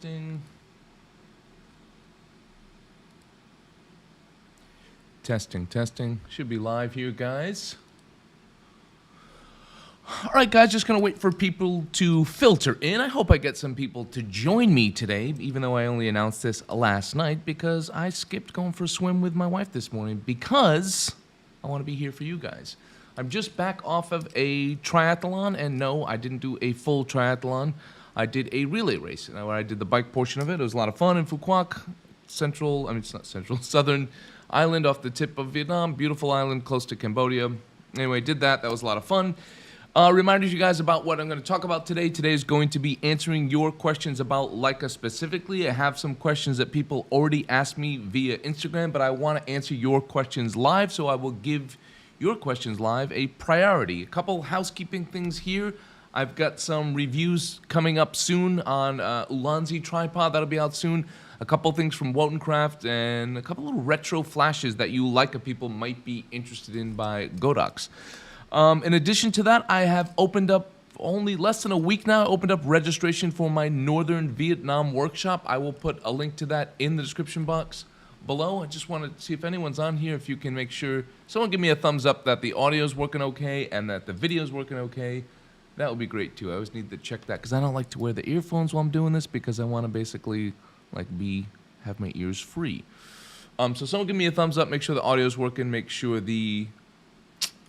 Testing. Testing. Should be live here, guys. All right, guys, just going to wait for people to filter in. I hope I get some people to join me today, even though I only announced this last night, because I skipped going for a swim with my wife this morning because I want to be here for you guys. I'm just back off of a triathlon, and no, I didn't do a full triathlon. I did a relay race. Now, I did the bike portion of it. It was a lot of fun in Phu Quoc, southern island off the tip of Vietnam. Beautiful island close to Cambodia. Anyway, did that. That was a lot of fun. Reminders you guys about what I'm going to talk about today. Today is going to be answering your questions about Leica specifically. I have some questions that people already asked me via Instagram, but I want to answer your questions live, so I will give your questions live a priority. A couple housekeeping things here. I've got some reviews coming up soon on Ulanzi tripod. That'll be out soon. A couple things from Wotancraft and a couple little retro flashes that you Leica people might be interested in by Godox. In addition to that, I have opened up only less than a week now. I opened up registration for my Northern Vietnam workshop. I will put a link to that in the description box below. I just want to see if anyone's on here, if you can make sure. Someone give me a thumbs up that the audio's working okay and that the video's working okay. That would be great too. I always need to check that because I don't like to wear the earphones while I'm doing this because I want to basically have my ears free. So someone give me a thumbs up, make sure the audio's working, make sure the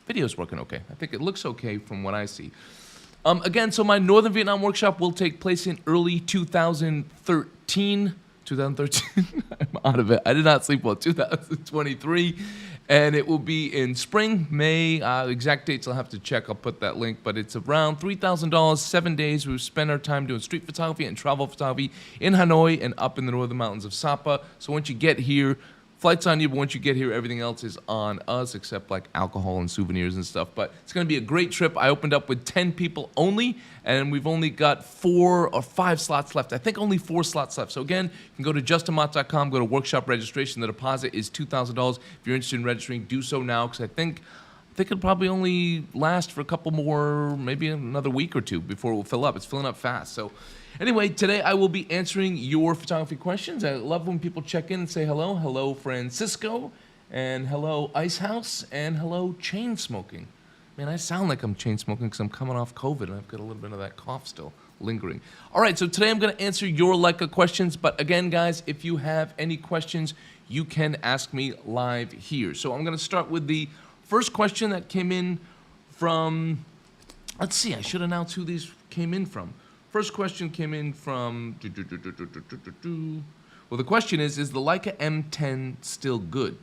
video's working okay. I think it looks okay from what I see. Again, so my Northern Vietnam workshop will take place in early 2013. I'm out of it. I did not sleep well. 2023. And it will be in spring, May. Exact dates I'll have to check. I'll put that link. But it's around $3,000, 7 days. We've spent our time doing street photography and travel photography in Hanoi and up in the northern mountains of Sapa. So once you get here, flight's on you, but once you get here, everything else is on us except like alcohol and souvenirs and stuff. But it's going to be a great trip. I opened up with 10 people only, and we've only got 4 or 5 slots left. I think only 4 slots left. So again, you can go to justinmott.com, go to workshop registration. The deposit is $2,000. If you're interested in registering, do so now because I think it'll probably only last for a couple more, maybe another week or two before it will fill up. It's filling up fast. So anyway, today I will be answering your photography questions. I love when people check in and say hello. Hello, Francisco, and hello, Icehouse, and hello, Chain Smoking. Man, I sound like I'm chain smoking because I'm coming off COVID and I've got a little bit of that cough still lingering. All right, so today I'm going to answer your Leica questions. But again, guys, if you have any questions, you can ask me live here. So I'm going to start with the first question that came in from, let's see, I should announce who these came in from. First question came in from, well, the question is the Leica M10 still good?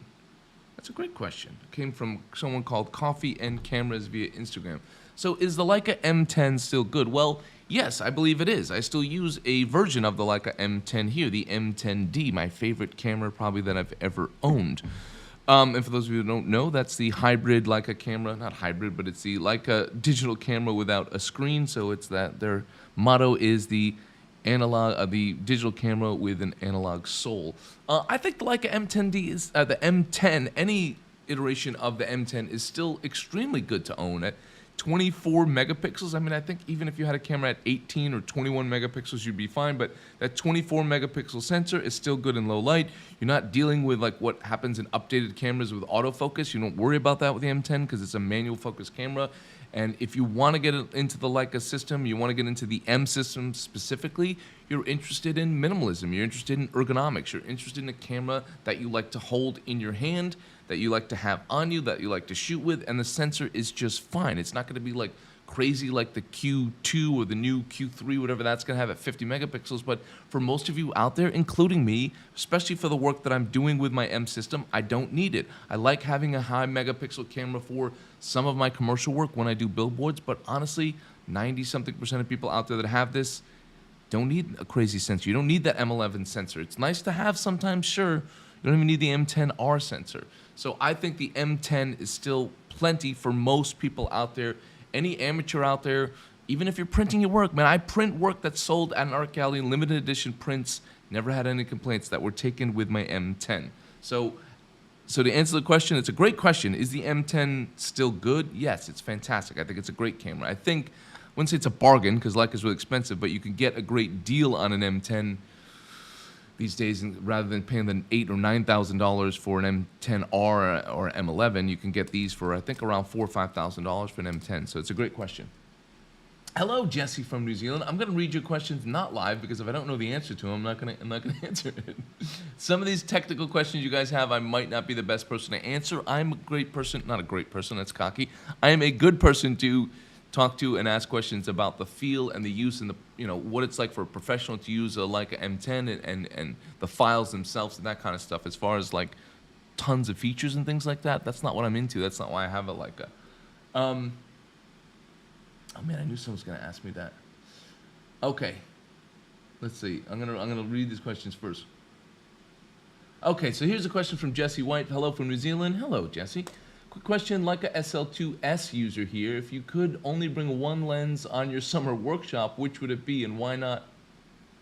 That's a great question. It came from someone called Coffee and Cameras via Instagram. So is the Leica M10 still good? Well, yes, I believe it is. I still use a version of the Leica M10 here, the M10D, my favorite camera probably that I've ever owned. And for those of you who don't know, that's the hybrid Leica camera. Not hybrid, but it's the Leica digital camera without a screen. So it's that their motto is the analog, the digital camera with an analog soul. I think the Leica M10D is the M10. Any iteration of the M10 is still extremely good to own at 24 megapixels. I mean, I think even if you had a camera at 18 or 21 megapixels, you'd be fine. But that 24 megapixel sensor is still good in low light. You're not dealing with like what happens in updated cameras with autofocus. You don't worry about that with the M10 because it's a manual focus camera. And if you want to get into the Leica system, you want to get into the M system specifically, you're interested in minimalism, you're interested in ergonomics, you're interested in a camera that you like to hold in your hand, that you like to have on you, that you like to shoot with, and the sensor is just fine. It's not going to be like crazy like the Q2 or the new Q3, whatever that's going to have at 50 megapixels. But for most of you out there, including me, especially for the work that I'm doing with my M system, I don't need it. I like having a high megapixel camera for some of my commercial work when I do billboards, but honestly, 90-something% of people out there that have this don't need a crazy sensor. You don't need that M11 sensor. It's nice to have sometimes, sure. You don't even need the M10R sensor. So I think the M10 is still plenty for most people out there. Any amateur out there, even if you're printing your work, man, I print work that's sold at an art gallery, limited edition prints, never had any complaints that were taken with my M10. So to answer the question, it's a great question. Is the M10 still good? Yes, it's fantastic. I think it's a great camera. I wouldn't say it's a bargain because Leica is really expensive, but you can get a great deal on an M10 these days, rather than paying the $8,000 or $9,000 for an M10R or M11, you can get these for I think around $4,000 or $5,000 for an M10. So it's a great question. Hello, Jesse from New Zealand. I'm going to read your questions not live because if I don't know the answer to them, I'm not going to answer it. Some of these technical questions you guys have, I might not be the best person to answer. I'm a great person, not a great person, that's cocky. I am a good person to talk to and ask questions about the feel and the use and what it's like for a professional to use a Leica M10 and the files themselves and that kind of stuff. As far as like tons of features and things like that, that's not what I'm into. That's not why I have a Leica. Oh man, I knew someone was gonna ask me that. Okay, let's see. I'm gonna read these questions first. Okay, so here's a question from Jesse White. Hello from New Zealand. Hello, Jesse. Quick question, Leica SL2S user here. If you could only bring one lens on your summer workshop, which would it be, and why not?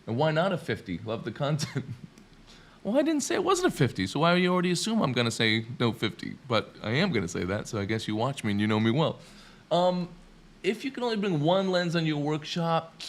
And why not a 50? Love the content. Well, I didn't say it wasn't a 50, so why do you already assume I'm gonna say no 50? But I am gonna say that, so I guess you watch me and you know me well. If you can only bring one lens on your workshop,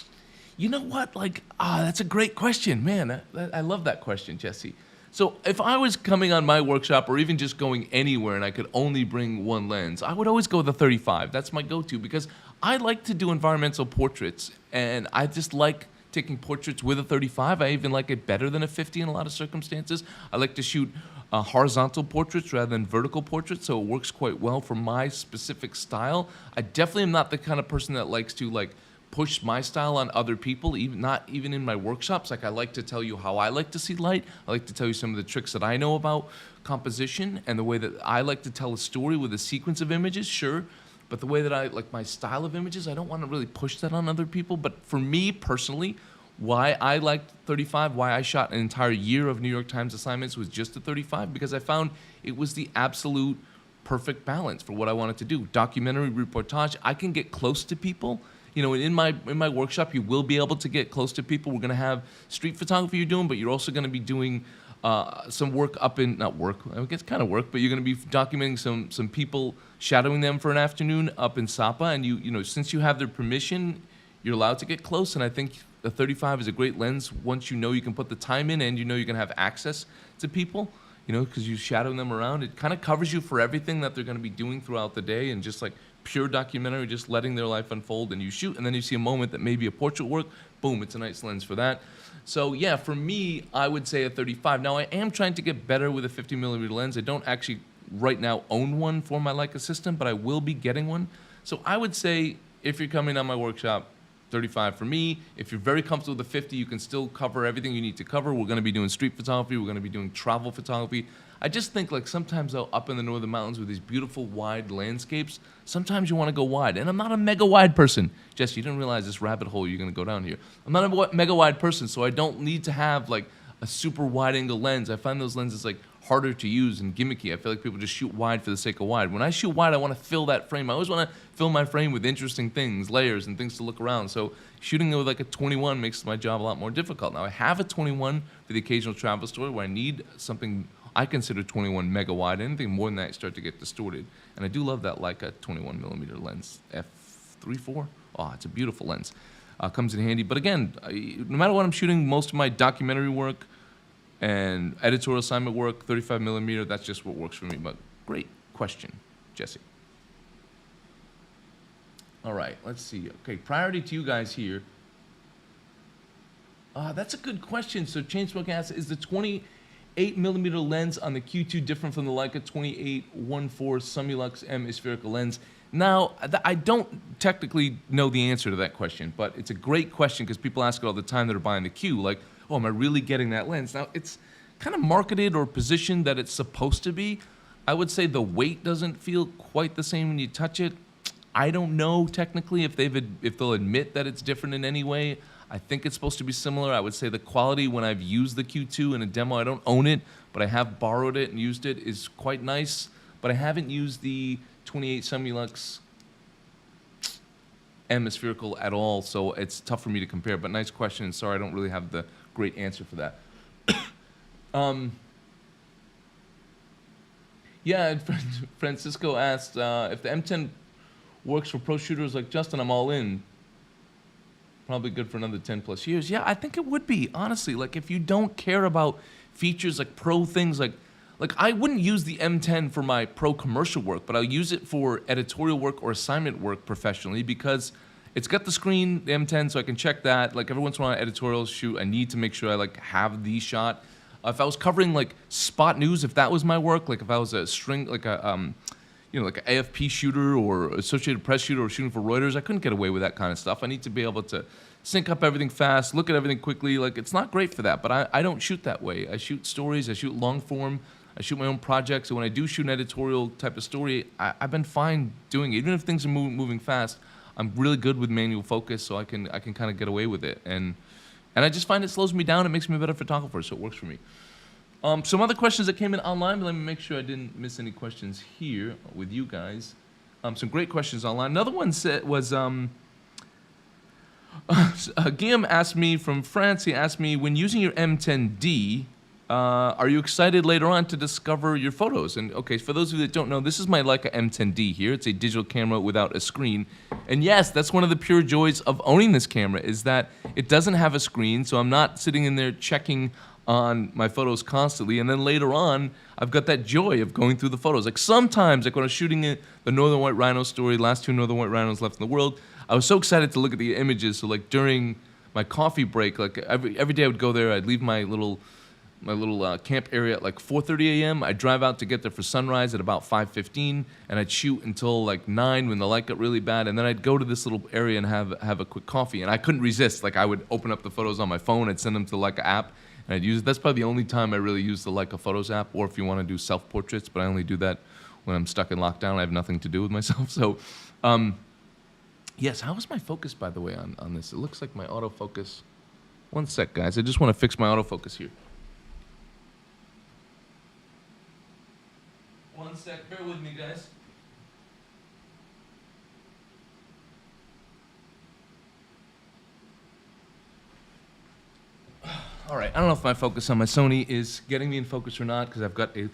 you know what? That's a great question, man. I love that question, Jesse. So if I was coming on my workshop or even just going anywhere and I could only bring one lens, I would always go with the 35. That's my go-to because I like to do environmental portraits and I just like taking portraits with a 35. I even like it better than a 50 in a lot of circumstances. I like to shoot horizontal portraits rather than vertical portraits, so it works quite well for my specific style. I definitely am not the kind of person that likes to push my style on other people, not even in my workshops. I like to tell you how I like to see light. I like to tell you some of the tricks that I know about composition and the way that I like to tell a story with a sequence of images, sure. But the way that I like my style of images, I don't want to really push that on other people. But for me personally, why I liked 35, why I shot an entire year of New York Times assignments was just a 35, because I found it was the absolute perfect balance for what I wanted to do. Documentary, reportage, I can get close to people. In my workshop, you will be able to get close to people. We're going to have street photography you're doing, but you're also going to be doing some work up in, not work, I guess kind of work, but you're going to be documenting some people, shadowing them for an afternoon up in Sapa, and since you have their permission, you're allowed to get close, and I think the 35 is a great lens once you can put the time in and you're going to have access to people, because you shadow them around. It kind of covers you for everything that they're going to be doing throughout the day, and just like pure documentary, just letting their life unfold, and you shoot, and then you see a moment that may be a portrait work, boom, it's a nice lens for that. So yeah, for me, I would say a 35. Now, I am trying to get better with a 50mm lens. I don't actually right now own one for my Leica system, but I will be getting one. So I would say, if you're coming on my workshop, 35 for me. If you're very comfortable with the 50, you can still cover everything you need to cover. We're going to be doing street photography. We're going to be doing travel photography. I just think sometimes though, up in the northern mountains with these beautiful wide landscapes, sometimes you want to go wide. And I'm not a mega wide person. Jess, you didn't realize this rabbit hole you're going to go down here. I'm not a mega wide person, so I don't need to have a super wide angle lens. I find those lenses harder to use and gimmicky. I feel like people just shoot wide for the sake of wide. When I shoot wide, I want to fill that frame. I always want to fill my frame with interesting things, layers, and things to look around. So shooting with a 21 makes my job a lot more difficult. Now, I have a 21 for the occasional travel story where I need something I consider 21 mega wide. Anything more than that, I start to get distorted. And I do love that Leica 21mm lens, f3.4. Oh, it's a beautiful lens. Comes in handy. But again, no matter what I'm shooting, most of my documentary work and editorial assignment work, 35mm, that's just what works for me. But great question, Jesse. All right, let's see. Okay, priority to you guys here. That's a good question. So Chainsmoke asks, is the 28mm lens on the Q2 different from the Leica 28-14 Summilux M spherical lens? Now, I don't technically know the answer to that question, but it's a great question because people ask it all the time that are buying the Q, oh, am I really getting that lens? Now, it's kind of marketed or positioned that it's supposed to be. I would say the weight doesn't feel quite the same when you touch it. I don't know technically if they'll admit that it's different in any way. I think it's supposed to be similar. I would say the quality when I've used the Q2 in a demo, I don't own it, but I have borrowed it and used it, is quite nice. But I haven't used the 28 Summilux M spherical at all, so it's tough for me to compare. But nice question. Sorry, I don't really have the great answer for that. Yeah, and Francisco asked if the M10 works for pro shooters like Justin. I'm all in. probably good for another 10 plus years. Yeah, I think it would be, honestly. Like, if you don't care about features like pro things, like I wouldn't use the M10 for my pro commercial work, but I'll use it for editorial work or assignment work professionally because it's got the screen, the M10, so I can check that. Like, every once in a while, editorial shoot, I need to make sure I like have the shot. If I was covering like spot news, if that was my work, like if I was a string, like a like an AFP shooter or Associated Press shooter or shooting for Reuters, I couldn't get away with that kind of stuff. I need to be able to sync up everything fast, look at everything quickly. Like, it's not great for that, but I don't shoot that way. I shoot stories, I shoot long form, I shoot my own projects. So when I do shoot an editorial type of story, I've been fine doing it. Even if things are moving fast, I'm really good with manual focus, so I can kind of get away with it. And I just find it slows me down. It makes me a better photographer, so it works for me. Some other questions that came in online, but let me make sure I didn't miss any questions here with you guys. Some great questions online. Another one was, Guillaume asked me from France, he asked me, when using your M10D, are you excited later on to discover your photos? And okay, for those of you that don't know, this is my Leica M10D here. It's a digital camera without a screen. And yes, that's one of the pure joys of owning this camera, is that it doesn't have a screen, so I'm not sitting in there checking on my photos constantly, and then later on, I've got that joy of going through the photos. Like, sometimes, like when I was shooting the Northern White Rhino story, last 2 Northern White Rhinos left in the world, I was so excited to look at the images. So like during my coffee break, like every day I would go there, I'd leave my little camp area at like 4:30 a.m. I'd drive out to get there for sunrise at about 5:15, and I'd shoot until like 9 when the light got really bad, and then I'd go to this little area and have a quick coffee, and I couldn't resist. Like, I would open up the photos on my phone, I'd send them to the Leica app, and I'd use it. That's probably the only time I really use the Leica Photos app, or if you want to do self-portraits, but I only do that when I'm stuck in lockdown. I have nothing to do with myself. So, yes, how was my focus, by the way, on this? It looks like my autofocus. One sec, guys. I just want to fix my autofocus here. One sec. Bear with me, guys. All right, I don't know if my focus on my Sony is getting me in focus or not, because I've got a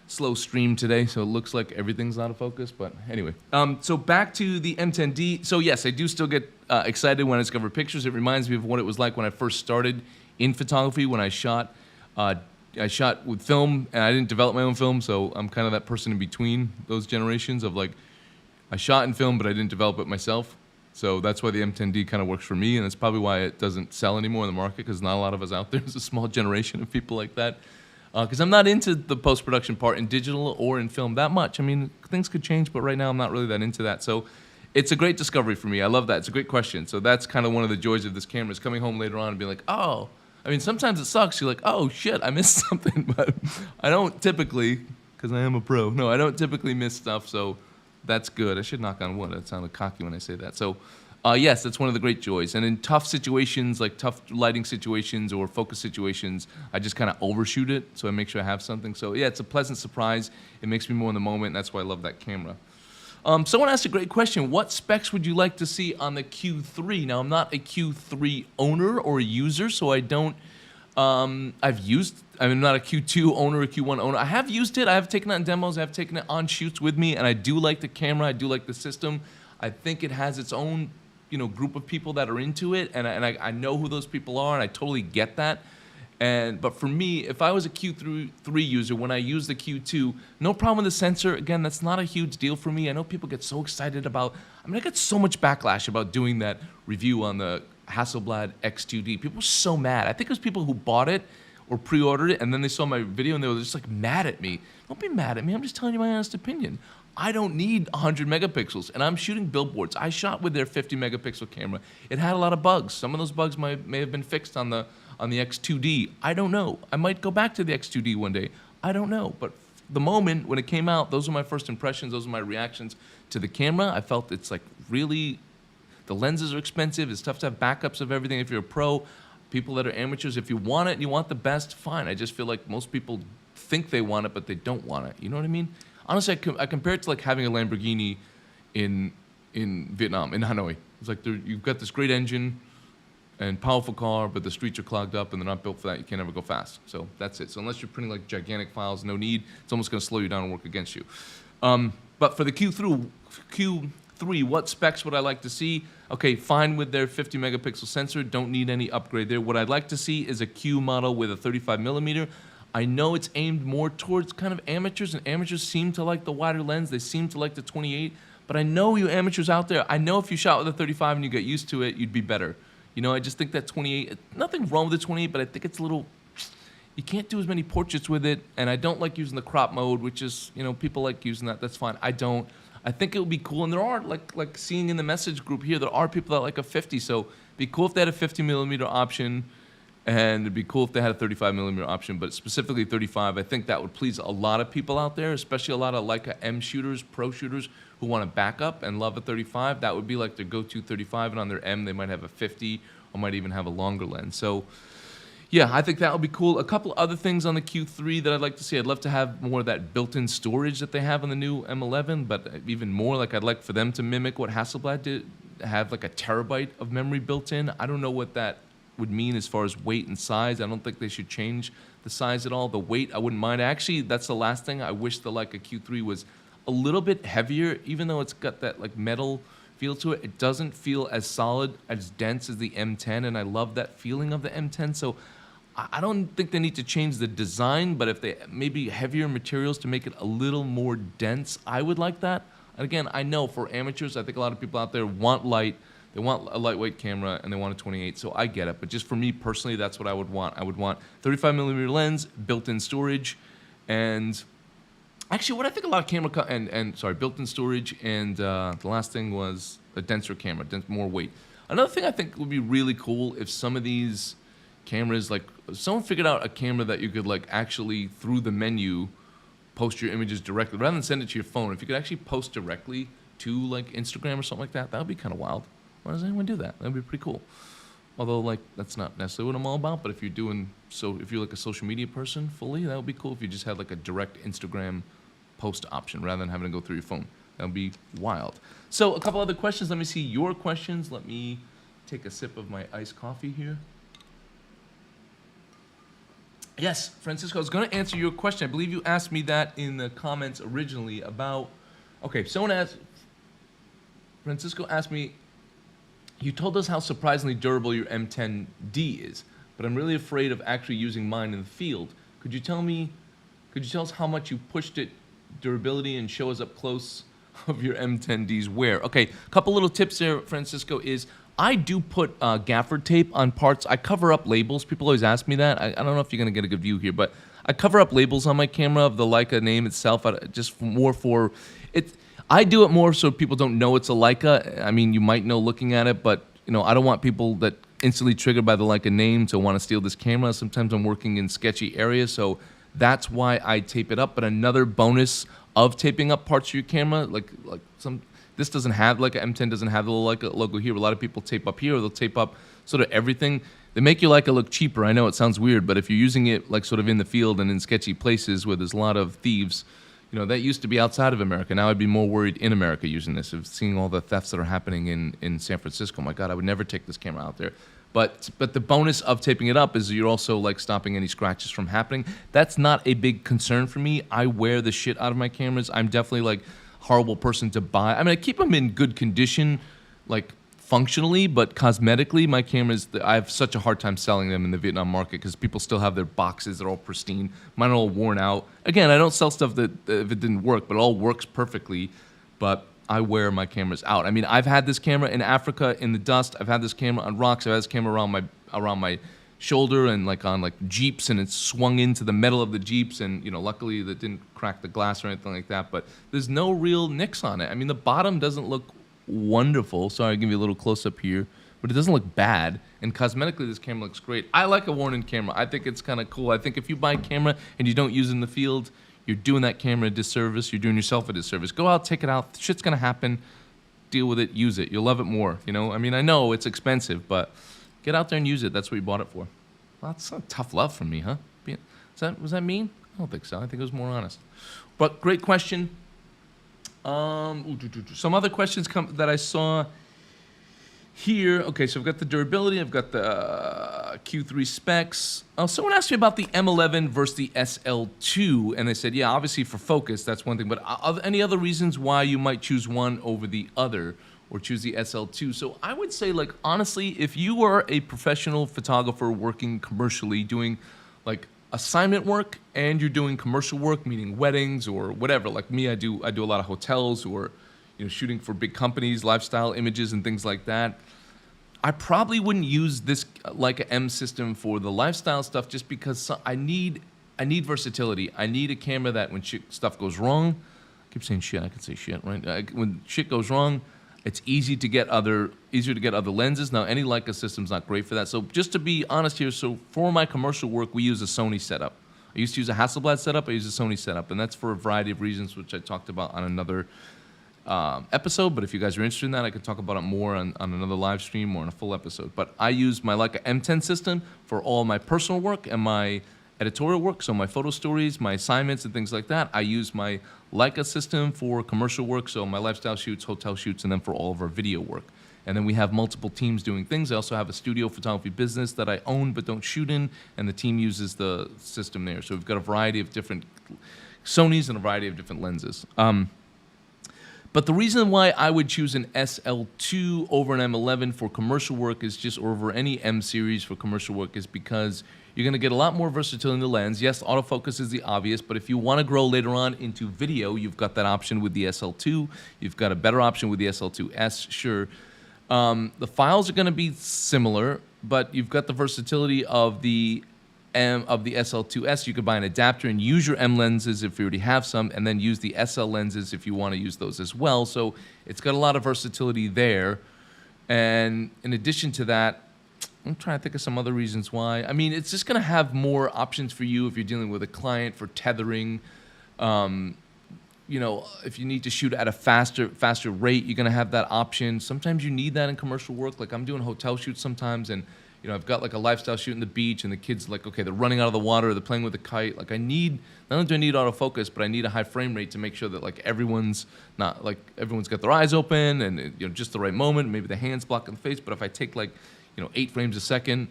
slow stream today, so it looks like everything's out of focus, but anyway. So back to the M10D. So yes, I do still get excited when I discover pictures. It reminds me of what it was like when I first started in photography, when I shot with film, and I didn't develop my own film, so I'm kind of that person in between those generations of like, I shot in film, but I didn't develop it myself. So that's why the M10D kind of works for me, and that's probably why it doesn't sell anymore in the market, because not a lot of us out there. There's a small generation of people like that. Because I'm not into the post-production part in digital or in film that much. I mean, things could change, but right now I'm not really that into that. So it's a great discovery for me. I love that. It's a great question. So that's kind of one of the joys of this camera, is coming home later on and being like, oh, I mean, sometimes it sucks. You're like, oh, shit, I missed something. But I don't typically, because I am a pro, no, I don't typically miss stuff. So that's good. I should knock on wood. That sounded cocky when I say that. So yes, that's one of the great joys. And in tough situations, like tough lighting situations or focus situations, I just kind of overshoot it, so I make sure I have something. So yeah, it's a pleasant surprise. It makes me more in the moment, and that's why I love that camera. Someone asked a great question. What specs would you like to see on the Q3? Now, I'm not a Q3 owner or a user, so I don't, I'm not a Q2 owner or Q1 owner. I have used it. I have taken it on demos. I have taken it on shoots with me, and I do like the camera. I do like the system. I think it has its own, group of people that are into it, and I know who those people are, and I totally get that. But for me, if I was a Q3 user, when I use the Q2, no problem with the sensor. Again, that's not a huge deal for me. I know people get so excited about, I get so much backlash about doing that review on the Hasselblad X2D. People were so mad. I think it was people who bought it or pre-ordered it, and then they saw my video, and they were just like mad at me. Don't be mad at me. I'm just telling you my honest opinion. I don't need 100 megapixels, and I'm shooting billboards. I shot with their 50 megapixel camera. It had a lot of bugs. Some of those bugs may have been fixed on the X2D. I don't know. I might go back to the X2D one day. I don't know. But the moment when it came out, those were my first impressions. Those were my reactions to the camera. I felt it's like really, the lenses are expensive. It's tough to have backups of everything if you're a pro. People that are amateurs, if you want it and you want the best, fine. I just feel like most people think they want it, but they don't want it. You know what I mean? Honestly, I compare it to like having a Lamborghini in Vietnam, in Hanoi. It's like you've got this great engine and powerful car, but the streets are clogged up and they're not built for that. You can't ever go fast. So that's it. So unless you're printing like gigantic files, no need. It's almost going to slow you down and work against you. But for the Q3, Q3, what specs would I like to see? Okay, fine with their 50 megapixel sensor. Don't need any upgrade there. What I'd like to see is a Q model with a 35 millimeter. I know it's aimed more towards kind of amateurs, and amateurs seem to like the wider lens. They seem to like the 28. But I know you amateurs out there, I know if you shot with a 35 and you get used to it, you'd be better. You know, I just think that 28, nothing wrong with the 28, but I think it's a little, you can't do as many portraits with it, and I don't like using the crop mode, which is, you know, people like using that, that's fine. I don't. I think it would be cool, and there are, like seeing in the message group here, there are people that like a 50, so it'd be cool if they had a 50 millimeter option, and it'd be cool if they had a 35 millimeter option, but specifically 35, I think that would please a lot of people out there, especially a lot of Leica M shooters, pro shooters, who want to back up and love a 35. That would be like their go-to 35, and on their M, they might have a 50, or might even have a longer lens. So, yeah, I think that would be cool. A couple other things on the Q3 that I'd like to see. I'd love to have more of that built-in storage that they have on the new M11, but even more, like I'd like for them to mimic what Hasselblad did, have like a terabyte of memory built in. I don't know what that would mean as far as weight and size. I don't think they should change the size at all. The weight, I wouldn't mind. Actually, that's the last thing. I wish the Leica Q3 was a little bit heavier, even though it's got that like metal feel to it. It doesn't feel as solid, as dense as the M10, and I love that feeling of the M10. So I don't think they need to change the design, but if they maybe heavier materials to make it a little more dense, I would like that. And again, I know for amateurs, I think a lot of people out there want light. They want a lightweight camera, and they want a 28, so I get it. But just for me personally, that's what I would want. I would want 35 millimeter lens, built-in storage, and actually what I think a lot of camera, built-in storage, and the last thing was a denser camera, more weight. Another thing I think would be really cool if some of these cameras, like someone figured out a camera that you could like actually through the menu post your images directly, rather than send it to your phone. If you could actually post directly to like Instagram or something like that, that would be kind of wild. Why does anyone do that? That would be pretty cool. Although, like, that's not necessarily what I'm all about, but if you're doing, so if you're like a social media person fully, that would be cool if you just had like a direct Instagram post option rather than having to go through your phone. That would be wild. So a couple other questions. Let me see your questions. Let me take a sip of my iced coffee here. Yes, Francisco, I was going to answer your question. I believe you asked me that in the comments originally about, okay, someone asked, Francisco asked me, you told us how surprisingly durable your M10D is, but I'm really afraid of actually using mine in the field. Could you tell us how much you pushed it, durability, and show us up close of your M10D's wear? Okay, a couple little tips there, Francisco, is I do put gaffer tape on parts. I cover up labels. People always ask me that. I don't know if you're going to get a good view here, but I cover up labels on my camera of the Leica name itself, just more for it. I do it more so people don't know it's a Leica. I mean, you might know looking at it, but you know, I don't want people that instantly triggered by the Leica name to want to steal this camera. Sometimes I'm working in sketchy areas, so that's why I tape it up. But another bonus of taping up parts of your camera, this doesn't have, like an M10 doesn't have the Leica logo here. A lot of people tape up here, or they'll tape up sort of everything. They make your Leica look cheaper. I know it sounds weird, but if you're using it like sort of in the field and in sketchy places where there's a lot of thieves, you know, that used to be outside of America. Now I'd be more worried in America using this, of seeing all the thefts that are happening in San Francisco. My God, I would never take this camera out there. But the bonus of taping it up is you're also like stopping any scratches from happening. That's not a big concern for me. I wear the shit out of my cameras. I'm definitely like a horrible person to buy. I mean, I keep them in good condition, like functionally, but cosmetically, my cameras, I have such a hard time selling them in the Vietnam market because people still have their boxes. They're all pristine. Mine are all worn out. Again, I don't sell stuff that if it didn't work, but it all works perfectly. But I wear my cameras out. I mean, I've had this camera in Africa in the dust. I've had this camera on rocks. I've had this camera around my shoulder and like on like Jeeps, and it's swung into the metal of the Jeeps, and you know, luckily that didn't crack the glass or anything like that. But there's no real nicks on it. I mean, the bottom doesn't look wonderful. Sorry, I'll give you a little close up here, but it doesn't look bad. And cosmetically, this camera looks great. I like a worn-in camera. I think it's kind of cool. I think if you buy a camera and you don't use it in the field, you're doing that camera a disservice. You're doing yourself a disservice. Go out, take it out. Shit's gonna happen. Deal with it. Use it. You'll love it more. You know. I mean, I know it's expensive, but get out there and use it. That's what you bought it for. Well, that's a tough love from me, huh? Was that mean? I don't think so. I think it was more honest. But great question. Some other questions that I saw. here, okay, so I've got the durability, I've got the Q3 specs. Oh, someone asked me about the M11 versus the SL2, and they said, yeah, obviously for focus, that's one thing, but any other reasons why you might choose one over the other, or choose the SL2? So I would say, like, honestly, if you are a professional photographer working commercially, doing like assignment work, and you're doing commercial work, meaning weddings or whatever, like me, I do a lot of hotels, or shooting for big companies, lifestyle images and things like that. I probably wouldn't use this Leica M system for the lifestyle stuff, just because I need versatility. I need a camera that when stuff goes wrong, I keep saying shit, I could say shit, right? When shit goes wrong, it's easier to get other lenses. Now, any Leica system's not great for that. So just to be honest here, so for my commercial work, we use a Sony setup. I used to use a Hasselblad setup, I use a Sony setup, and that's for a variety of reasons, which I talked about on another episode. But if you guys are interested in that, I could talk about it more on another live stream or on a full episode. But I use my Leica M10 system for all my personal work and my editorial work, so my photo stories, my assignments and things like that. I use my Leica system for commercial work, so my lifestyle shoots, hotel shoots, and then for all of our video work. And then we have multiple teams doing things. I also have a studio photography business that I own but don't shoot in, and the team uses the system there. So we've got a variety of different Sonys and a variety of different lenses. But the reason why I would choose an SL2 over an M11 for commercial work is just, or over any M series for commercial work, is because you're going to get a lot more versatility in the lens. Yes, autofocus is the obvious, but if you want to grow later on into video, you've got that option with the SL2. You've got a better option with the SL2S, sure. The files are going to be similar, but you've got the versatility of the SL2S. You could buy an adapter and use your M lenses if you already have some, and then use the SL lenses if you want to use those as well. So it's got a lot of versatility there. And in addition to that, I'm trying to think of some other reasons why. I mean, it's just going to have more options for you if you're dealing with a client for tethering. If you need to shoot at a faster rate, you're going to have that option. Sometimes you need that in commercial work. Like I'm doing hotel shoots sometimes, and I've got like a lifestyle shoot in the beach, and the kids like, okay, they're running out of the water, they're playing with a kite. Like not only do I need autofocus, but I need a high frame rate to make sure that like everyone's got their eyes open and just the right moment. Maybe the hands blocking the face, but if I take 8 frames a second,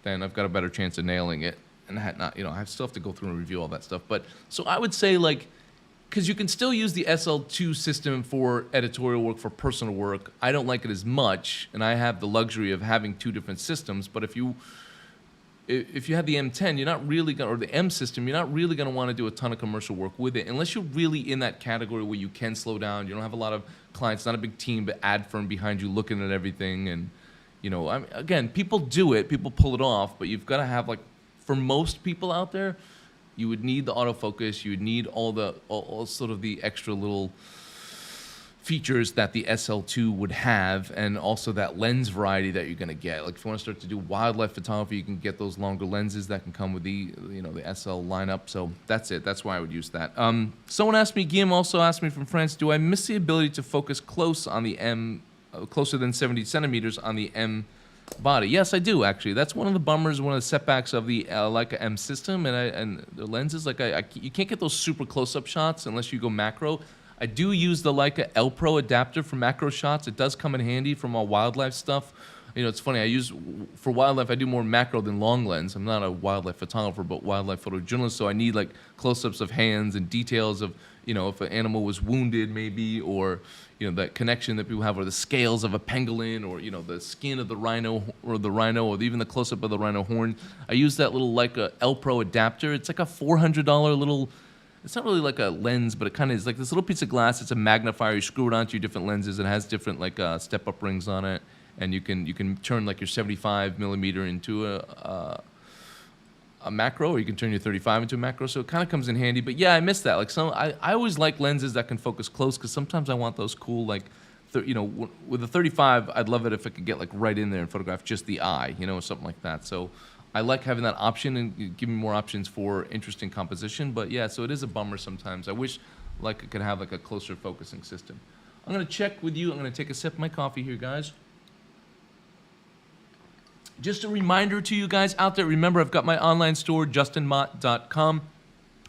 then I've got a better chance of nailing it. And I still have to go through and review all that stuff. But so I would say because you can still use the SL2 system for editorial work, for personal work. I don't like it as much, and I have the luxury of having 2 different systems. But if you have the M10, you're not really or the M system, you're not really going to want to do a ton of commercial work with it, unless you're really in that category where you can slow down. You don't have a lot of clients, not a big team, but ad firm behind you looking at everything. And again, people do it, people pull it off, but you've got to have for most people out there, you would need the autofocus. You would need all sort of the extra little features that the SL2 would have, and also that lens variety that you're going to get. Like if you want to start to do wildlife photography, you can get those longer lenses that can come with the SL lineup. So that's it. That's why I would use that. Someone asked me, Guillaume also asked me from France, do I miss the ability to focus close on the M, closer than 70 centimeters on the M body? Yes, I do actually. That's one of the bummers, one of the setbacks of the Leica M system and the lenses. You can't get those super close-up shots unless you go macro. I do use the Leica L Pro adapter for macro shots. It does come in handy from all wildlife stuff. It's funny. For wildlife, I do more macro than long lens. I'm not a wildlife photographer, but wildlife photojournalist. So I need close-ups of hands and details of if an animal was wounded, maybe, or that connection that people have, or the scales of a pangolin, or the skin of the rhino, or even the close-up of the rhino horn. I use that little Leica L Pro adapter. It's like a $400 little. It's not really like a lens, but it kind of is like this little piece of glass. It's a magnifier. You screw it onto your different lenses. It has different step-up rings on it, and you can turn your 75 millimeter into a macro, or you can turn your 35 into a macro. So it kind of comes in handy. But yeah, I miss that. I always like lenses that can focus close, because sometimes I want those cool with the 35, I'd love it if I could get right in there and photograph just the eye, or something like that. So I like having that option and give me more options for interesting composition. But yeah, so it is a bummer sometimes. I wish Leica could have a closer focusing system. I'm gonna check with you. I'm gonna take a sip of my coffee here, guys. Just a reminder to you guys out there, remember I've got my online store, justinmott.com,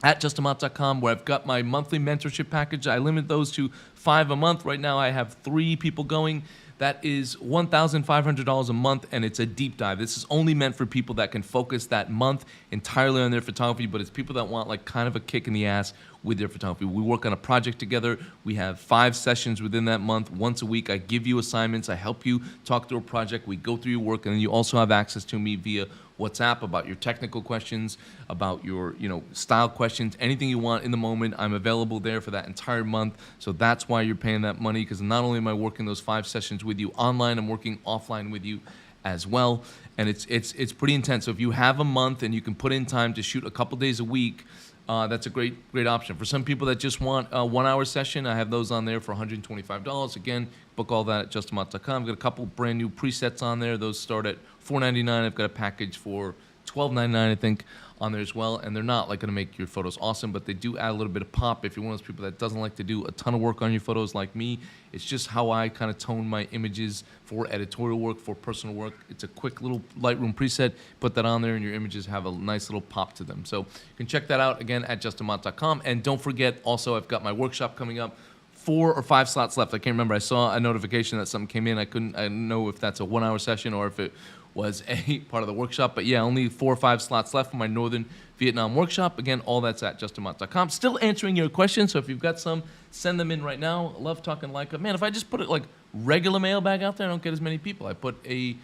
at justinmott.com, where I've got my monthly mentorship package. I limit those to 5 a month. Right now I have 3 people going. That is $1,500 a month, and it's a deep dive. This is only meant for people that can focus that month entirely on their photography, but it's people that want like kind of a kick in the ass with their photography. We work on a project together. We have 5 sessions within that month. Once a week, I give you assignments. I help you talk through a project. We go through your work, and then you also have access to me via WhatsApp about your technical questions, about your style questions, anything you want in the moment. I'm available there for that entire month. So that's why you're paying that money, because not only am I working those 5 sessions with you online, I'm working offline with you as well. And it's pretty intense. So if you have a month and you can put in time to shoot a couple days a week, that's a great option. For some people that just want a 1-hour session, I have those on there for $125. Again, book all that at justamont.com. I've got a couple brand new presets on there. Those start at $4.99. I've got a package for $12.99, I think, on there as well. And they're not like going to make your photos awesome, but they do add a little bit of pop. If you're one of those people that doesn't like to do a ton of work on your photos like me, it's just how I kind of tone my images for editorial work, for personal work. It's a quick little Lightroom preset. Put that on there, and your images have a nice little pop to them. So you can check that out, again, at justamont.com. And don't forget, also, I've got my workshop coming up. 4 or 5 slots left. I can't remember. I saw a notification that something came in. I didn't know if that's a 1-hour session or if it was a part of the workshop. But yeah, only 4 or 5 slots left for my Northern Vietnam workshop. Again, all that's at justamont.com. Still answering your questions, so if you've got some, send them in right now. I love talking Leica. Man, if I just put it like regular mailbag out there, I don't get as many people. I put a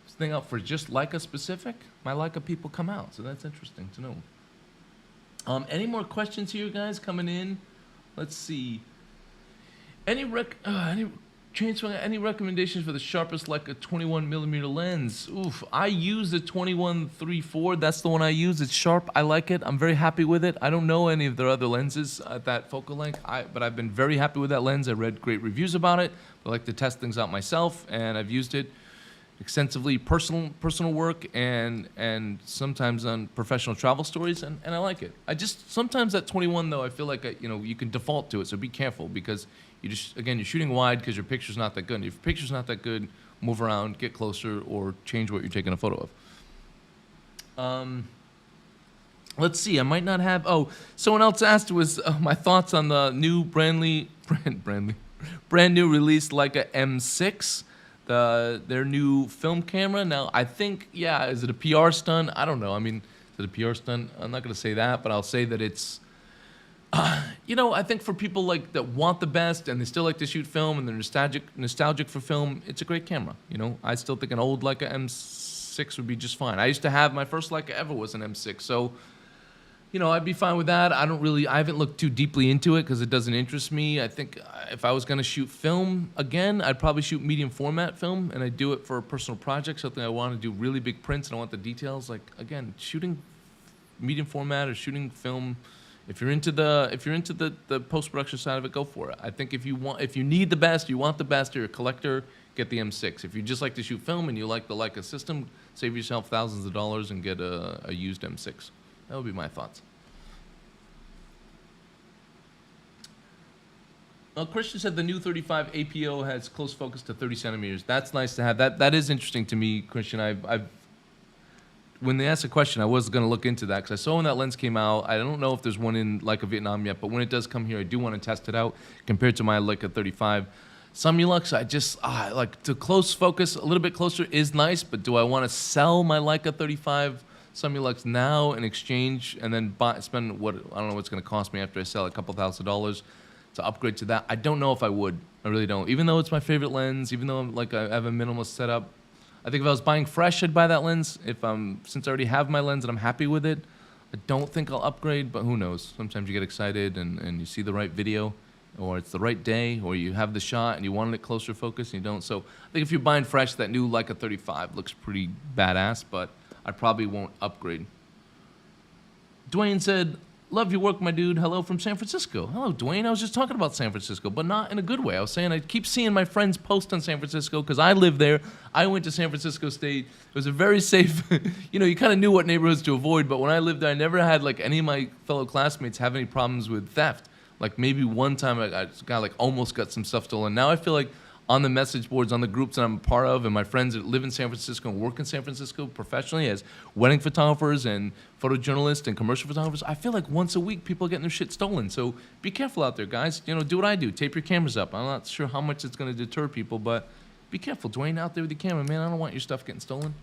thing out for just Leica specific, my Leica people come out. So that's interesting to know. Any more questions here, guys, coming in? Let's see. Any recommendations for the sharpest Leica 21mm lens? Oof, I use the 21-34. That's the one I use. It's sharp. I like it. I'm very happy with it. I don't know any of their other lenses at that focal length, but I've been very happy with that lens. I read great reviews about it. I like to test things out myself, and I've used it extensively, personal work, and sometimes on professional travel stories, and I like it. Sometimes that 21 though, I feel like you can default to it, so be careful, because you're shooting wide because your picture's not that good. And if your picture's not that good, move around, get closer, or change what you're taking a photo of. Let's see. I might not have. Oh, someone else asked was my thoughts on the new brand new released Leica M6. Their new film camera. Now, I think, is it a PR stunt? I don't know. I mean, is it a PR stunt? I'm not going to say that, but I'll say that it's, I think for people like that want the best and they still like to shoot film and they're nostalgic for film, it's a great camera. I still think an old Leica M6 would be just fine. I used to have, my first Leica ever was an M6, so I'd be fine with that. I haven't looked too deeply into it because it doesn't interest me. I think if I was going to shoot film again, I'd probably shoot medium format film, and I'd do it for a personal project, something I want to do really big prints and I want the details. Like, again, shooting medium format or shooting film, if you're into the post-production side of it, go for it. I think if you need the best, you want the best, or you're a collector, get the M6. If you just like to shoot film and you like the Leica system, save yourself thousands of dollars and get a used M6. That would be my thoughts. Christian said the new 35 APO has close focus to 30 centimeters. That's nice to have. That is interesting to me, Christian. When they asked the question, I was going to look into that because I saw when that lens came out. I don't know if there's one in Leica Vietnam yet, but when it does come here, I do want to test it out compared to my Leica 35. Samulux, I just like to close focus. A little bit closer is nice, but do I want to sell my Leica 35 Samulux now in exchange and then spend what I don't know what's going to cost me after I sell a couple $1,000s to upgrade to that? I don't know if I would. I really don't. Even though it's my favorite lens, even though I have a minimalist setup, I think if I was buying fresh, I'd buy that lens. Since I already have my lens and I'm happy with it, I don't think I'll upgrade, but who knows? Sometimes you get excited and you see the right video, or it's the right day, or you have the shot and you wanted it closer focus and you don't. So I think if you're buying fresh, that new Leica 35 looks pretty badass, but I probably won't upgrade. Dwayne said, love your work, my dude. Hello from San Francisco. Hello, Dwayne. I was just talking about San Francisco, but not in a good way. I was saying I keep seeing my friends post on San Francisco because I live there. I went to San Francisco State. It was a very safe, you kind of knew what neighborhoods to avoid, but when I lived there, I never had any of my fellow classmates have any problems with theft. Like maybe one time I almost got some stuff stolen. Now I feel like on the message boards, on the groups that I'm a part of, and my friends that live in San Francisco and work in San Francisco professionally as wedding photographers and photojournalists and commercial photographers, I feel like once a week people are getting their shit stolen. So be careful out there, guys. Do what I do. Tape your cameras up. I'm not sure how much it's going to deter people, but Be careful, Dwayne, out there with your camera, man. I don't want your stuff getting stolen.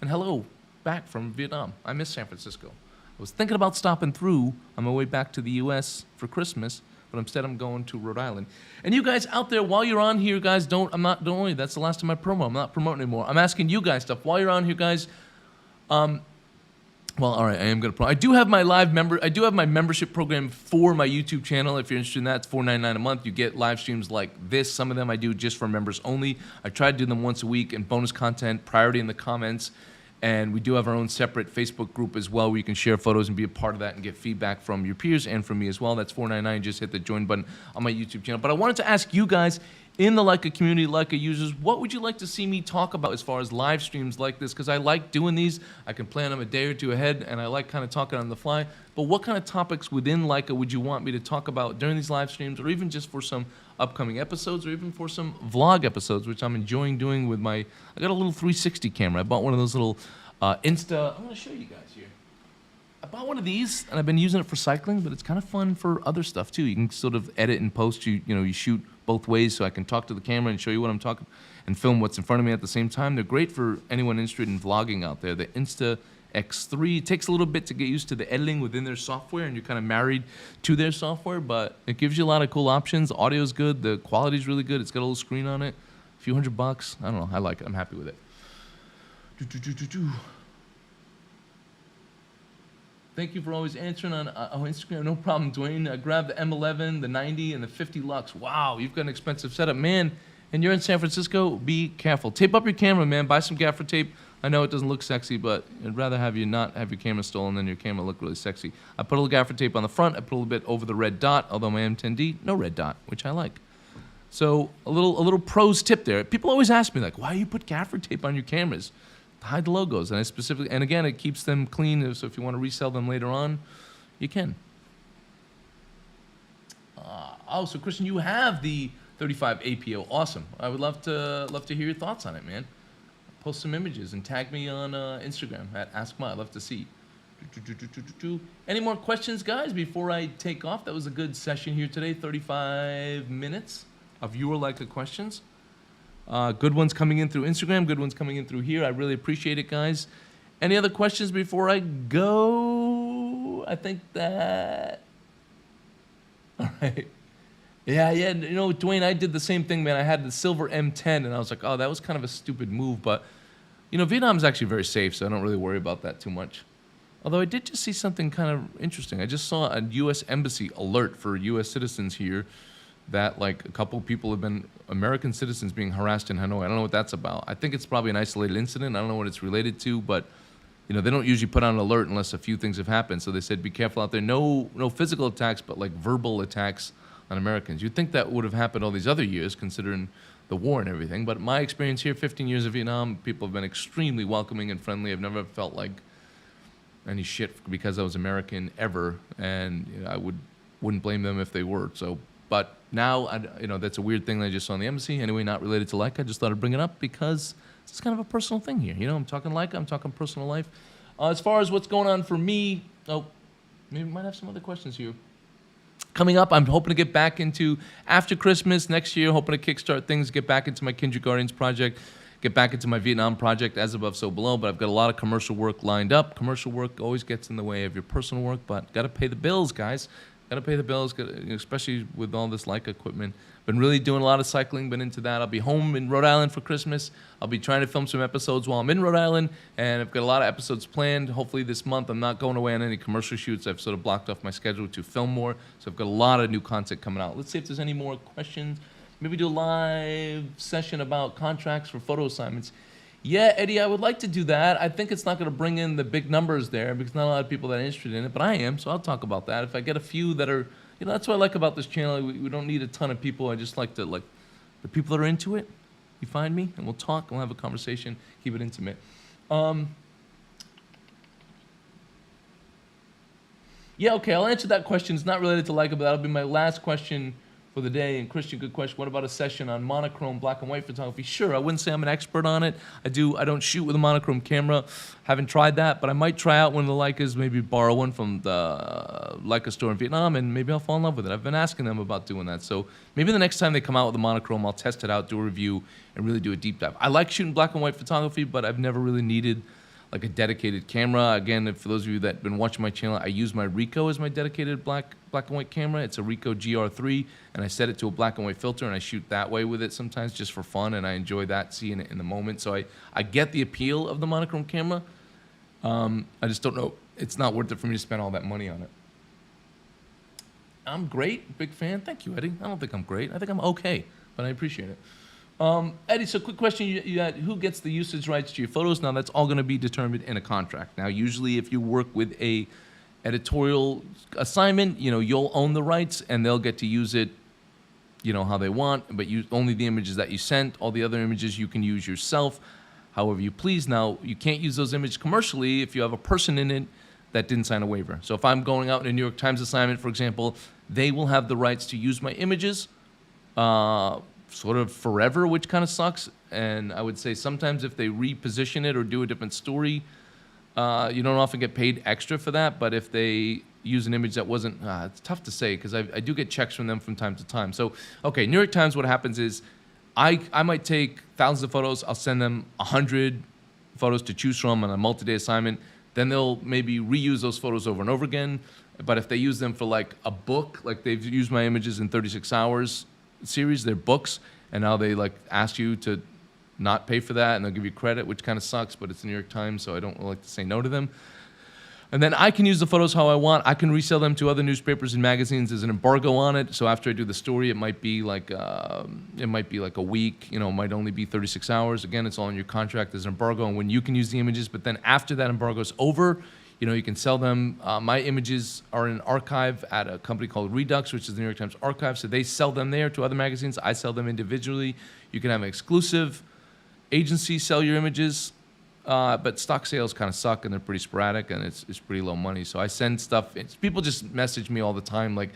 And hello, back from Vietnam. I miss San Francisco. I was thinking about stopping through on my way back to the U.S. for Christmas, but instead I'm going to Rhode Island. And you guys out there, while you're on here, guys, don't worry, that's the last of my promo. I'm not promoting anymore. I'm asking you guys stuff. While you're on here, guys, well, all right, I am gonna. I do have my membership program for my YouTube channel. If you're interested in that, it's $4.99 a month. You get live streams like this. Some of them I do just for members only. I try to do them once a week, and bonus content, priority in the comments. And we do have our own separate Facebook group as well, where you can share photos and be a part of that and get feedback from your peers and from me as well. That's $4.99. Just hit the join button on my YouTube channel. But I wanted to ask you guys, in the Leica community, Leica users, what would you like to see me talk about as far as live streams like this? Because I like doing these. I can plan them a day or two ahead, and I like kind of talking on the fly. But what kind of topics within Leica would you want me to talk about during these live streams, or even just for some upcoming episodes, or even for some vlog episodes, which I'm enjoying doing with my, I got a little 360 camera. I bought one of those little Insta, I'm going to show you guys here. I bought one of these, and I've been using it for cycling, but it's kind of fun for other stuff too. You can sort of edit and post, you shoot both ways, so I can talk to the camera and show you what I'm talking, and film what's in front of me at the same time. They're great for anyone interested in vlogging out there. The Insta X3, it takes a little bit to get used to the editing within their software, and you're kind of married to their software, but it gives you a lot of cool options. Audio's good, the quality's really good. It's got a little screen on it, a few $100. I don't know, I like it, I'm happy with it. Thank you for always answering on Instagram. No problem, Dwayne. I grabbed the M11, the 90, and the 50 Lux. Wow, you've got an expensive setup. Man, and you're in San Francisco, be careful. Tape up your camera, man. Buy some gaffer tape. I know it doesn't look sexy, but I'd rather have you not have your camera stolen than your camera look really sexy. I put a little gaffer tape on the front. I put a little bit over the red dot, although my M10D, no red dot, which I like. So a little pros tip there. People always ask me, like, why do you put gaffer tape on your cameras? Hide the logos, and I specifically, and again, it keeps them clean, so if you want to resell them later on, you can. Oh, so Christian, you have the 35 APO. Awesome. I would love to hear your thoughts on it, man. Post some images and tag me on Instagram at AskMa. I'd love to see. Any more questions, guys, before I take off? That was a good session here today. 35 minutes of your Leica questions. Good ones coming in through Instagram, good ones coming in through here. I really appreciate it, guys. Any other questions before I go? I think that... All right. Yeah, Dwayne, I did the same thing, man. I had the silver M10, and I was like, oh, that was kind of a stupid move. But, Vietnam's actually very safe, so I don't really worry about that too much. Although I did just see something kind of interesting. I just saw a U.S. Embassy alert for U.S. citizens here that, like, a couple people have been American citizens being harassed in Hanoi. I don't know what that's about. I think it's probably an isolated incident. I don't know what it's related to, but, they don't usually put on an alert unless a few things have happened. So they said, be careful out there. No physical attacks, but, like, verbal attacks on Americans. You'd think that would have happened all these other years, considering the war and everything. But my experience here, 15 years of Vietnam, people have been extremely welcoming and friendly. I've never felt like any shit because I was American ever, and I wouldn't blame them if they were. So, but now, that's a weird thing that I just saw in the embassy. Anyway, not related to Leica. I just thought I'd bring it up because it's kind of a personal thing here. I'm talking Leica, I'm talking personal life. As far as what's going on for me, maybe we might have some other questions here. Coming up, I'm hoping to get back into, after Christmas next year, hoping to kickstart things, get back into my Kindred Guardians project, get back into my Vietnam project, as above, so below. But I've got a lot of commercial work lined up. Commercial work always gets in the way of your personal work, but got to pay the bills, guys. Got to pay the bills, especially with all this Leica equipment. Been really doing a lot of cycling, been into that. I'll be home in Rhode Island for Christmas. I'll be trying to film some episodes while I'm in Rhode Island, and I've got a lot of episodes planned. Hopefully this month I'm not going away on any commercial shoots. I've sort of blocked off my schedule to film more, so I've got a lot of new content coming out. Let's see if there's any more questions. Maybe do a live session about contracts for photo assignments. Yeah, Eddie, I would like to do that. I think it's not going to bring in the big numbers there because not a lot of people that are interested in it, but I am, so I'll talk about that. If I get a few that are, that's what I like about this channel. We don't need a ton of people. I just like to, the people that are into it, you find me, and we'll talk, we'll have a conversation, keep it intimate. Yeah, okay, I'll answer that question. It's not related to Leica, but that'll be my last question for the day. And Christian, good question. What about a session on monochrome black and white photography? Sure, I wouldn't say I'm an expert on it. I don't shoot with a monochrome camera. Haven't tried that, but I might try out one of the Leicas, maybe borrow one from the Leica store in Vietnam, and maybe I'll fall in love with it. I've been asking them about doing that. So maybe the next time they come out with a monochrome, I'll test it out, do a review, and really do a deep dive. I like shooting black and white photography, but I've never really needed like a dedicated camera. Again, for those of you that have been watching my channel, I use my Ricoh as my dedicated black and white camera. It's a Ricoh GR3, and I set it to a black and white filter, and I shoot that way with it sometimes just for fun, and I enjoy that, seeing it in the moment. So I get the appeal of the monochrome camera. I just don't know. It's not worth it for me to spend all that money on it. I'm great. Big fan. Thank you, Eddie. I don't think I'm great. I think I'm okay, but I appreciate it. Eddie, so quick question. You had, who gets the usage rights to your photos? Now, that's all going to be determined in a contract. Now, usually if you work with a editorial assignment, you'll own the rights, and they'll get to use it, how they want, but only the images that you sent. All the other images you can use yourself however you please. Now, you can't use those images commercially if you have a person in it that didn't sign a waiver. So if I'm going out in a New York Times assignment, for example, they will have the rights to use my images sort of forever, which kind of sucks. And I would say sometimes if they reposition it or do a different story, you don't often get paid extra for that. But if they use an image that wasn't, it's tough to say because I do get checks from them from time to time. So, okay, New York Times, what happens is I might take thousands of photos. I'll send them 100 photos to choose from on a multi-day assignment. Then they'll maybe reuse those photos over and over again. But if they use them for like a book, like they've used my images in 36 hours series, they're books, and now they like ask you to not pay for that, and they'll give you credit, which kind of sucks, but it's the New York Times, so I don't like to say no to them. And then I can use the photos how I want. I can resell them to other newspapers and magazines. There's an embargo on it, so after I do the story, it might be like a week. It might only be 36 hours. Again, it's all in your contract. There's an embargo on when you can use the images, but then after that embargo is over, you can sell them. My images are in an archive at a company called Redux, which is the New York Times archive. So they sell them there to other magazines. I sell them individually. You can have an exclusive agency sell your images, but stock sales kind of suck, and they're pretty sporadic, and it's pretty low money. So I send stuff. People just message me all the time like,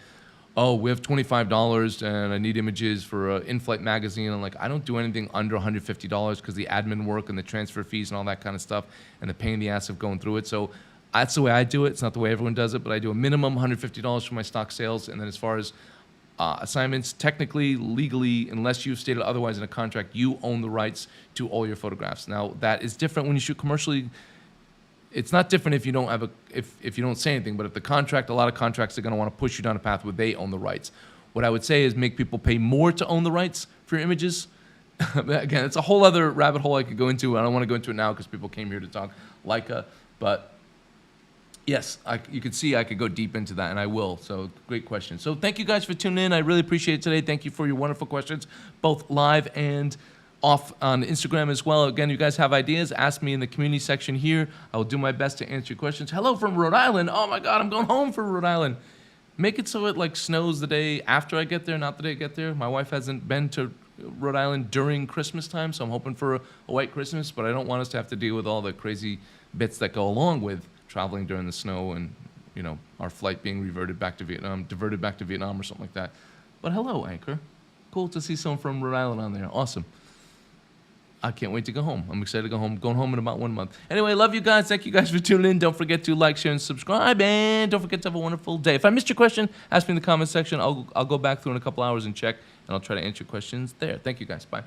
oh, we have $25 and I need images for an in-flight magazine. I'm like, I don't do anything under $150 because the admin work and the transfer fees and all that kind of stuff and the pain in the ass of going through it. So that's the way I do it. It's not the way everyone does it, but I do a minimum $150 for my stock sales. And then as far as assignments, technically, legally, unless you've stated otherwise in a contract, you own the rights to all your photographs. Now, that is different when you shoot commercially. It's not different if you don't have if you don't say anything, but if the contract, a lot of contracts are going to want to push you down a path where they own the rights. What I would say is make people pay more to own the rights for your images. Again, it's a whole other rabbit hole I could go into. I don't want to go into it now because people came here to talk Leica, but yes, you can see I could go deep into that, and I will. So great question. So thank you guys for tuning in. I really appreciate it today. Thank you for your wonderful questions, both live and off on Instagram as well. Again, you guys have ideas, ask me in the community section here. I will do my best to answer your questions. Hello from Rhode Island. Oh my God, I'm going home for Rhode Island. Make it so it like snows the day after I get there, not the day I get there. My wife hasn't been to Rhode Island during Christmas time, so I'm hoping for a white Christmas, but I don't want us to have to deal with all the crazy bits that go along with traveling during the snow and, our flight being diverted back to Vietnam or something like that. But hello, Anchor. Cool to see someone from Rhode Island on there. Awesome. I can't wait to go home. I'm excited to go home. Going home in about 1 month. Anyway, love you guys. Thank you guys for tuning in. Don't forget to like, share, and subscribe. And don't forget to have a wonderful day. If I missed your question, ask me in the comment section. I'll go back through in a couple hours and check, and I'll try to answer your questions there. Thank you guys. Bye.